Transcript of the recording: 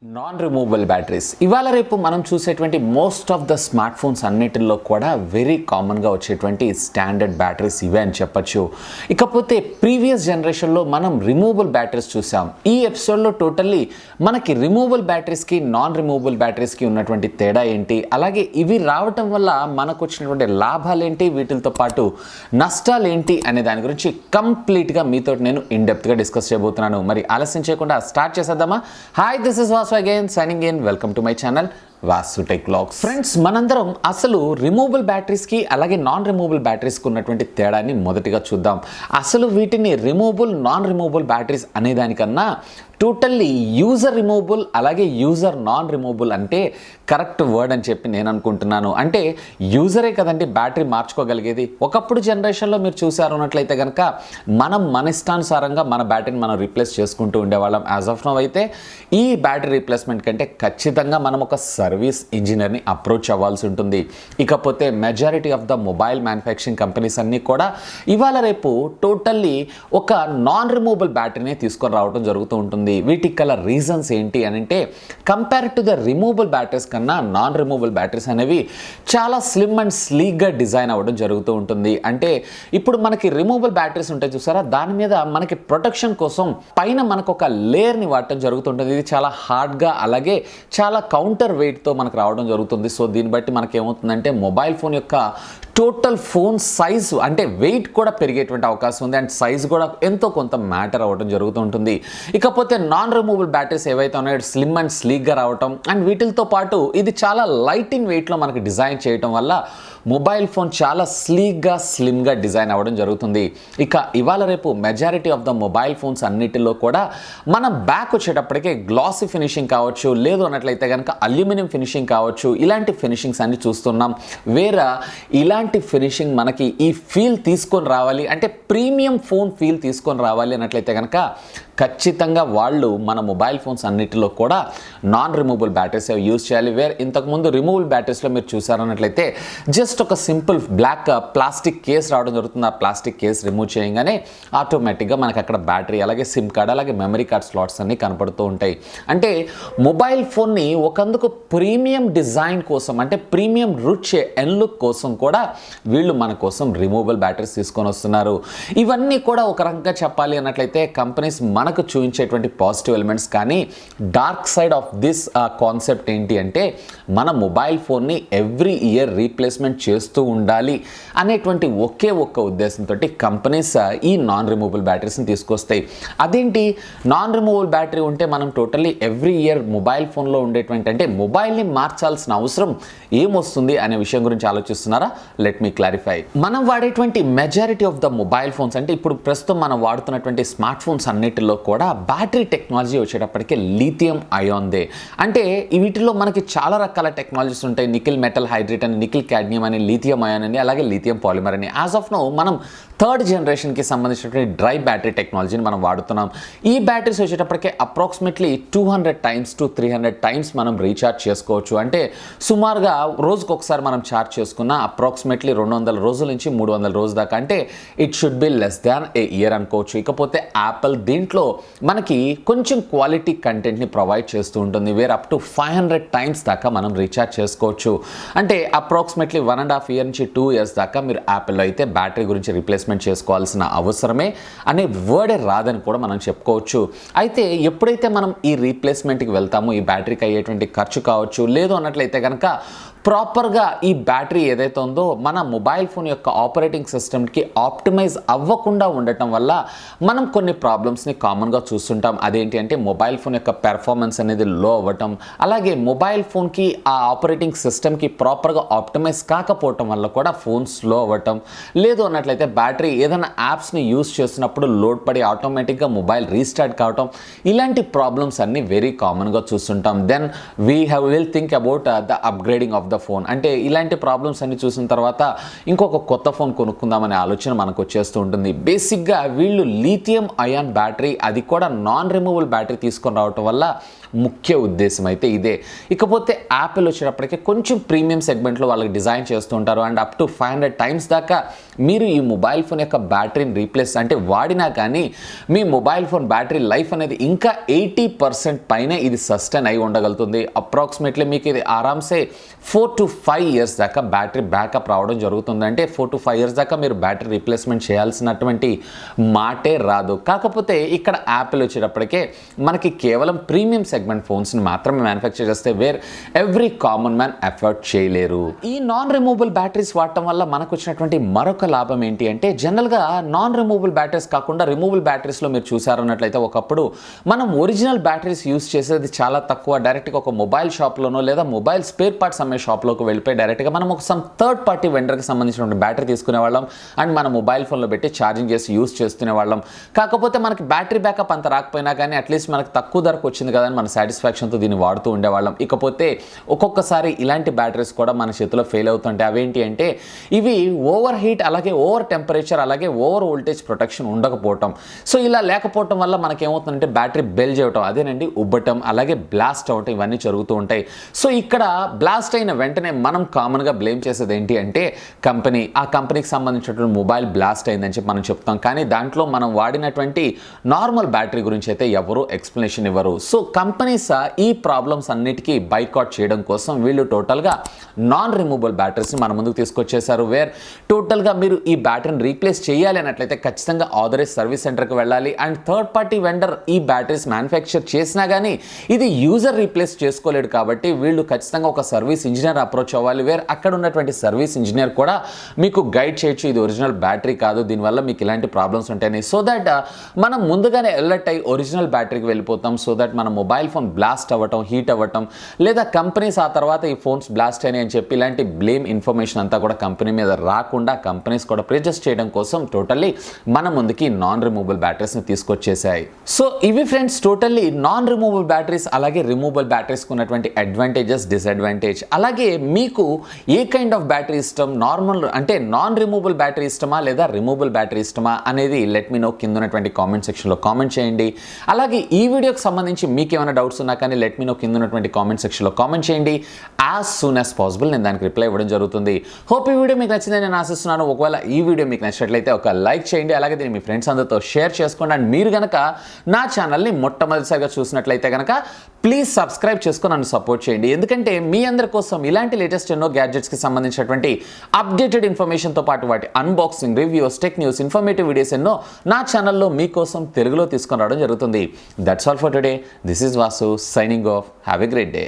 Non removable batteries ఇవాళ రేపు మనం చూసేటువంటి most of the smart phones అన్నిటిలో కూడా వెరీ కామన్గా వచ్చేటువంటి స్టాండర్డ్ బ్యాటరీస్ ఇవే అని చెప్పచ్చు. ఇకపోతే ప్రీవియస్ జనరేషన్లో మనం రిమూవబుల్ బ్యాటరీస్ చూసాం. ఈ ఎపిసోడ్లో టోటల్లీ మనకి రిమూవబుల్ బ్యాటరీస్కి నాన్ రిమూవబుల్ బ్యాటరీస్కి ఉన్నటువంటి తేడా ఏంటి, అలాగే ఇవి రావటం వల్ల మనకు వచ్చినటువంటి లాభాలు ఏంటి, వీటితో పాటు నష్టాలు ఏంటి అనే దాని గురించి కంప్లీట్గా మీతో నేను ఇన్డెప్త్గా డిస్కస్ చేయబోతున్నాను. మరి ఆలస్యం చేయకుండా స్టార్ట్ చేసేద్దామా. Hi, this is again signing in. Welcome to my channel Vasu tech vlogs. Friends, మనందరం అసలు రిమూవబుల్ బ్యాటరీస్కి అలాగే నాన్ రిమూవబుల్ బ్యాటరీస్కి ఉన్నటువంటి తేడాని మొదటిగా చూద్దాం. అసలు వీటిని రిమూవబుల్ నాన్ రిమూవబుల్ బ్యాటరీస్ అనేదానికన్నా టోటల్లీ యూజర్ రిమూవబుల్ అలాగే యూజర్ నాన్ రిమూవబుల్ అంటే కరెక్ట్ వర్డ్ అని చెప్పి నేను అనుకుంటున్నాను. అంటే యూజరే కదండి బ్యాటరీ మార్చుకోగలిగేది. ఒకప్పుడు జనరేషన్లో మీరు చూసారు అన్నట్లయితే కనుక మనం మన ఇష్టానుసారంగా మన బ్యాటరీని మనం రీప్లేస్ చేసుకుంటూ ఉండేవాళ్ళం. యాజ్ ఆఫ్ నౌ అయితే ఈ బ్యాటరీ రీప్లేస్మెంట్ కంటే ఖచ్చితంగా మనం ఒక సర్వీస్ ఇంజనీర్ని అప్రోచ్ అవ్వాల్సి ఉంటుంది. ఇకపోతే majority of the mobile manufacturing companies అన్నీ కూడా ఇవాళ రేపు టోటల్లీ ఒక నాన్ రిమూవబుల్ బ్యాటరీని తీసుకొని రావడం జరుగుతూ ఉంటుంది. వీటికి గల రీజన్స్ ఏంటి అని అంటే, compare to the removable batteries కన్నా నాన్ రిమూవబుల్ బ్యాటరీస్ అనేవి చాలా స్లిమ్ అండ్ స్లీక్గా డిజైన్ అవ్వడం జరుగుతూ ఉంటుంది. అంటే ఇప్పుడు మనకి రిమూవబుల్ బ్యాటరీస్ ఉంటాయి చూసారా, దాని మీద మనకి ప్రొటెక్షన్ కోసం పైన మనకు ఒక లేయర్ని వాడటం జరుగుతుంటుంది. ఇది చాలా హార్డ్గా అలాగే చాలా కౌంటర్ వెయిట్తో మనకు రావడం జరుగుతుంది. సో దీన్ని బట్టి మనకి ఏమవుతుందంటే మొబైల్ ఫోన్ యొక్క టోటల్ ఫోన్ సైజు అంటే వెయిట్ కూడా పెరిగేటువంటి అవకాశం ఉంది. అండ్ సైజ్ కూడా ఎంతో కొంత మ్యాటర్ అవ్వడం జరుగుతూ ఉంటుంది. ఇకపోతే నాన్ రిమూవబుల్ బ్యాటరీస్ ఏవైతే ఉన్నాయో స్లిమ్ అండ్ స్లీక్గా రావటం అండ్ వీటితో పాటు ఇది చాలా లైట్ ఇన్ వెయిట్లో మనకి డిజైన్ చేయటం వల్ల మొబైల్ ఫోన్ చాలా స్లీక్గా స్లిమ్గా డిజైన్ అవ్వడం జరుగుతుంది. ఇక ఇవాళ రేపు majority of the mobile phones అన్నిటిలో కూడా మనం బ్యాక్ వచ్చేటప్పటికే గ్లాసీ ఫినిషింగ్ కావచ్చు, లేదు అన్నట్లయితే కనుక అల్యూమినియం ఫినిషింగ్ కావచ్చు, ఇలాంటి ఫినిషింగ్స్ అన్ని చూస్తున్నాం. వేరే ఇలాంటి ఫినిషింగ్ మనకి ఈ ఫీల్ తీసుకొని రావాలి అంటే ప్రీమియం ఫోన్ ఫీల్ తీసుకొని రావాలి అన్నట్లయితే కనుక ఖచ్చితంగా వాళ్ళు మన మొబైల్ ఫోన్స్ అన్నిటిలో కూడా నాన్ రిమూవబుల్ బ్యాటరీస్ యూజ్ చేయాలి. ఇంతకుముందు రిమూవబుల్ బ్యాటరీస్లో మీరు చూసారన్నట్లయితే జస్ట్ ఒక సింపుల్ బ్లాక్ ప్లాస్టిక్ కేస్ రావడం జరుగుతుంది. ఆ ప్లాస్టిక్ కేస్ రిమూవ్ చేయగానే ఆటోమేటిక్గా మనకు అక్కడ బ్యాటరీ అలాగే సిమ్ కార్డ్ అలాగే మెమరీ కార్డ్ స్లాట్స్ అన్నీ కనపడుతూ ఉంటాయి. అంటే మొబైల్ ఫోన్ని ఒకందుకు ప్రీమియం డిజైన్ కోసం అంటే ప్రీమియం రుచ్ అండ్ లుక్ కోసం కూడా వీళ్ళు మన కోసం రిమూవబుల్ బ్యాటరీస్ తీసుకొని వస్తున్నారు. ఇవన్నీ కూడా ఒక రకంగా చెప్పాలి అన్నట్లయితే కంపెనీస్ మనకు చూపించేటువంటి పాజిటివ్ ఎలిమెంట్స్. కానీ dark side of this concept ఏంటి అంటే మన మొబైల్ ఫోన్ని ఎవ్రీ ఇయర్ రీప్లేస్మెంట్ చేస్తూ ఉండాలి అనేటువంటి ఒకే ఒక్క ఉద్దేశంతో కంపెనీస్ ఈ నాన్ రిమూవబుల్ బ్యాటరీస్ని తీసుకొస్తాయి. అదేంటి, నాన్ రిమూవబుల్ బ్యాటరీ ఉంటే మనం టోటల్లీ ఎవ్రీ ఇయర్ మొబైల్ ఫోన్లో ఉండేటువంటి అంటే మొబైల్ని మార్చాల్సిన అవసరం ఏమొస్తుంది అనే విషయం గురించి ఆలోచిస్తున్నారా? Let me clarify. మనం వాడేటువంటి majority of the mobile phones అంటే ఇప్పుడు ప్రస్తుతం మనం వాడుతున్నటువంటి స్మార్ట్ ఫోన్స్ అన్నిటిలో కూడా బ్యాటరీ టెక్నాలజీ వచ్చేటప్పటికి లిథియం అయాన్దే. అంటే వీటిలో మనకి చాలా రకాల టెక్నాలజీస్ ఉంటాయి. నికిల్ మెటల్ హైడ్రేట్ అని, నికిల్ క్యాడ్మియం అని, లిథియం అయాన్ అని, అలాగే లిథియం పాలిమర్ అని. యాజ్ ఆఫ్ నౌ మనం థర్డ్ జనరేషన్కి సంబంధించినటువంటి డ్రై బ్యాటరీ టెక్నాలజీని మనం వాడుతున్నాం. ఈ బ్యాటరీస్ వచ్చేటప్పటికే అప్రాక్సిమేట్లీ 200 times to 300 times మనం రీఛార్జ్ చేసుకోవచ్చు. అంటే సుమారుగా రోజుకు ఒకసారి మనం ఛార్జ్ చేసుకున్న అప్రాక్సిమేట్లీ 200 రోజుల నుంచి 300 రోజుల దాకా, అంటే it should be less than A year అనుకోవచ్చు. ఇకపోతే యాపిల్ దీంట్లో మనకి కొంచెం క్వాలిటీ కంటెంట్ని ప్రొవైడ్ చేస్తూ ఉంటుంది. వేర్ అప్ టు 500 times దాకా మనం రీఛార్జ్ చేసుకోవచ్చు. అంటే అప్రాక్సిమేట్లీ 1.5 years నుంచి 2 years దాకా మీరు యాపిల్లో అయితే బ్యాటరీ గురించి రీప్లేస్మెంట్ చేసుకోవాల్సిన అవసరమే అనే వర్డే రాదని కూడా మనం చెప్పుకోవచ్చు. అయితే ఎప్పుడైతే మనం ఈ రీప్లేస్మెంట్కి వెళ్తామో ఈ బ్యాటరీకి అయ్యేటువంటి ఖర్చు కావచ్చు, లేదు అన్నట్లయితే కనుక ప్రాపర్గా ఈ బ్యాటరీ ఏదైతే ఉందో మన మొబైల్ ఫోన్ యొక్క ఆపరేటింగ్ సిస్టమ్కి ఆప్టిమైజ్ అవ్వకుండా ఉండటం వల్ల మనం కొన్ని ప్రాబ్లమ్స్ని కామన్గా చూస్తుంటాం. అదేంటి అంటే మొబైల్ ఫోన్ యొక్క పెర్ఫార్మెన్స్ అనేది లో అవ్వటం, అలాగే మొబైల్ ఫోన్కి ఆ ఆపరేటింగ్ సిస్టమ్కి ప్రాపర్గా ఆప్టిమైజ్ కాకపోవటం వల్ల కూడా ఫోన్ స్లో అవ్వటం, లేదు అన్నట్లయితే బ్యాటరీ ఏదైనా యాప్స్ని యూస్ చేసినప్పుడు లోడ్ పడి ఆటోమేటిక్గా మొబైల్ రీస్టార్ట్ కావటం, ఇలాంటి ప్రాబ్లమ్స్ అన్నీ వెరీ కామన్గా చూస్తుంటాం. Then we will think about the upgrading of the phone. అంటే ఇలాంటి ప్రాబ్లమ్స్ అన్ని చూసిన తర్వాత ఇంకొక కొత్త ఫోన్ కొనుక్కుందామనే ఆలోచన మనకు వచ్చేస్తూ ఉంటుంది. బేసిక్గా వీళ్ళు లిథియం అయాన్ బ్యాటరీ అది కూడా నాన్ రిమూవబుల్ బ్యాటరీ తీసుకొని రావటం వల్ల ముఖ్య ఉద్దేశం అయితే ఇదే. ఇకపోతే యాపిల్ వచ్చేటప్పటికి కొంచెం ప్రీమియం సెగ్మెంట్లో వాళ్ళకి డిజైన్ చేస్తూ ఉంటారు అండ్ అప్ టు 500 టైమ్స్ దాకా మీరు ఈ మొబైల్ ఫోన్ యొక్క బ్యాటరీని రీప్లేస్ అంటే వాడినా కానీ మీ మొబైల్ ఫోన్ బ్యాటరీ లైఫ్ అనేది ఇంకా 80% పైనే ఇది సస్టైన్ అయి ఉండగలుగుతుంది. అప్రాక్సిమేట్లీ మీకు ఇది ఆరామ్సే 4 to 5 years దాకా బ్యాటరీ బ్యాకప్ రావడం జరుగుతుంది. అంటే 4 to 5 years దాకా మీరు బ్యాటరీ రీప్లేస్మెంట్ చేయాల్సినటువంటి మాటే రాదు. కాకపోతే ఇక్కడ యాపిల్ వచ్చేటప్పటికే మనకి కేవలం ప్రీమియం సెగ్మెంట్ ఫోన్స్ని మాత్రమే మ్యానుఫ్యాక్చర్ చేస్తే where every common man effort చేయలేరు. ఈ నాన్ రిమూవబుల్ బ్యాటరీస్ వాడటం వల్ల మనకు వచ్చినటువంటి మరొక లాభం ఏంటి అంటే జనరల్గా నాన్ రిమూవబుల్ బ్యాటరీస్ కాకుండా రిమూవబుల్ బ్యాటరీస్లో మీరు చూసారన్నట్లయితే ఒకప్పుడు మనం ఒరిజినల్ బ్యాటరీస్ యూస్ చేసేది చాలా తక్కువ. డైరెక్ట్గా ఒక మొబైల్ షాప్లోనో లేదా మొబైల్ స్పేర్ పార్ట్స్ అమ్మే షాప్లోకి వెళ్ళిపోయి డైరెక్ట్గా మనం ఒక థర్డ్ పార్టీ వెండర్కి సంబంధించిన బ్యాటరీ తీసుకునే వాళ్ళం అండ్ మన మొబైల్ ఫోన్లో పెట్టి ఛార్జింగ్ చేసి యూస్ చేస్తునే వాళ్ళం. కాకపోతే మనకి బ్యాటరీ బ్యాకప్ అంత రాకపోయినా కానీ అట్లీస్ట్ మనకు తక్కువ ధరకు వచ్చింది కదా అని మన సాటిస్ఫాక్షన్తో దీన్ని వాడుతూ ఉండేవాళ్ళం. ఇకపోతే ఒక్కొక్కసారి ఇలాంటి బ్యాటరీస్ కూడా మన చేతిలో ఫెయిల్ అవుతుంటాయి. అవేంటి అంటే ఇవి ఓవర్ హీట్ అలాగే ఓవర్ టెంపరేచర్ అలాగే ఓవర్ వోల్టేజ్ ప్రొటెక్షన్ ఉండకపోవటం. సో ఇలా లేకపోవటం వల్ల మనకేమవుతుందంటే బ్యాటరీ బెల్ చేయటం అదేనండి ఉబ్బటం అలాగే బ్లాస్ట్ అవటం ఇవన్నీ జరుగుతూ ఉంటాయి. సో ఇక్కడ బ్లాస్ట్ అయిన వెంటనే మనం కామన్గా బ్లేమ్ చేసేది ఏంటి అంటే కంపెనీ, ఆ కంపెనీకి సంబంధించినటువంటి మొబైల్ బ్లాస్ట్ అయిందని చెప్పి మనం చెప్తాం. కానీ దాంట్లో మనం వాడినటువంటి నార్మల్ బ్యాటరీ గురించి అయితే ఎవరు ఎక్స్ప్లెనేషన్ ఇవ్వరు. సో కంపెనీస్ ఈ ప్రాబ్లమ్స్ అన్నిటికీ బైకాట్ చేయడం కోసం వీళ్ళు టోటల్గా నాన్ రిమూవబుల్ బ్యాటరీస్ని మన ముందుకు తీసుకొచ్చేసారు. వేర్ టోటల్గా మీరు ఈ బ్యాటరీని రీప్లేస్ చేయాలి అన్నట్లయితే ఖచ్చితంగా ఆథరైజ్ సర్వీస్ సెంటర్కి వెళ్ళాలి అండ్ థర్డ్ పార్టీ వెండర్ ఈ బ్యాటరీస్ మ్యానుఫ్యాక్చర్ చేసినా కానీ ఇది యూజర్ రీప్లేస్ చేసుకోలేడు కాబట్టి వీళ్ళు ఖచ్చితంగా ఒక సర్వీస్ ఇంజనీర్ అప్రోచ్ అవ్వాలి. వేర్ అక్కడ ఉన్నటువంటి సర్వీస్ ఇంజనీర్ కూడా మీకు గైడ్ చేయొచ్చు ఇది ఒరిజినల్ బ్యాటరీ కాదు, దీనివల్ల మీకు ఇలాంటి ప్రాబ్లమ్స్ ఉంటాయని. సో దట్ మనం ముందుగానే అలర్ట్ అయ్యి ఒరిజినల్ బ్యాటరీకి వెళ్ళిపోతాం. సో దట్ మన మొబైల్ ఫోన్ బ్లాస్ట్ అవ్వటం హీట్ అవ్వటం లేదా కంపెనీస్ ఆ తర్వాత ఈ ఫోన్స్ బ్లాస్ట్ అయినాయి అని చెప్పి ఇలాంటి బ్లేమ్ ఇన్ఫర్మేషన్ అంతా కూడా కంపెనీ మీద రాకుండా కంపెనీస్ కూడా ప్రిజెస్ట్ చేయడం కోసం టోటల్లీ మన ముందుకి నాన్ రిమూవబుల్ బ్యాటరీస్ని తీసుకొచ్చేసాయి. సో ఇవి friends totally non removable batteries అలాగే రిమూవబుల్ బ్యాటరీస్కి ఉన్నటువంటి అడ్వాంటేజెస్ డిసడ్వాంటేజ్. అలాగే మీకు ఏ కైండ్ ఆఫ్ బ్యాటరీ ఇష్టం, నార్మల్ అంటే నాన్ రిమూవబుల్ బ్యాటరీ ఇష్టమా లేదా రిమూవబుల్ బ్యాటరీ ఇష్టమా అనేది లెట్ మీ నో కింద ఉన్నటువంటి కామెంట్ సెక్షన్లో కామెంట్ చేయండి. అలాగే ఈ వీడియోకి సంబంధించి మీకు ఏమైనా డౌట్స్ ఉన్నా కానీ లెట్ మీ నో కింద ఉన్నటువంటి కామెంట్ సెక్షన్లో కామెంట్ చేయండి. యాజ్ సూన్ యాజ్ పాసిబుల్ నేను దానికి రిప్లై ఇవ్వడం జరుగుతుంది. హోప్ ఈ వీడియో మీకు నచ్చిందని నేను ఆశిస్తున్నాను. ఒకవేళ ఈ వీడియో మీకు నచ్చినట్లయితే ఒక లైక్ చేయండి, అలాగే దీన్ని మీ ఫ్రెండ్స్ అందరితో షేర్ చేసుకోండి. అండ్ మీరు కనుక నా ఛానల్ని మొట్టమొదటిసారిగా చూసినట్లయితే కనుక ప్లీజ్ సబ్స్క్రైబ్ చేసుకొని నన్ను సపోర్ట్ చేయండి. ఎందుకంటే మీ అందరి కోసం ఇలాంటి లేటెస్ట్ ఎన్నో గ్యాడ్జెట్స్కి సంబంధించినటువంటి అప్డేటెడ్ ఇన్ఫర్మేషన్తో పాటు వాటి unboxing, reviews, tech news, informative videos ఎన్నో నా ఛానల్లో మీకోసం తెలుగులో తీసుకొని రావడం జరుగుతుంది. That's all for today. This is Vasu signing off. Have a great day.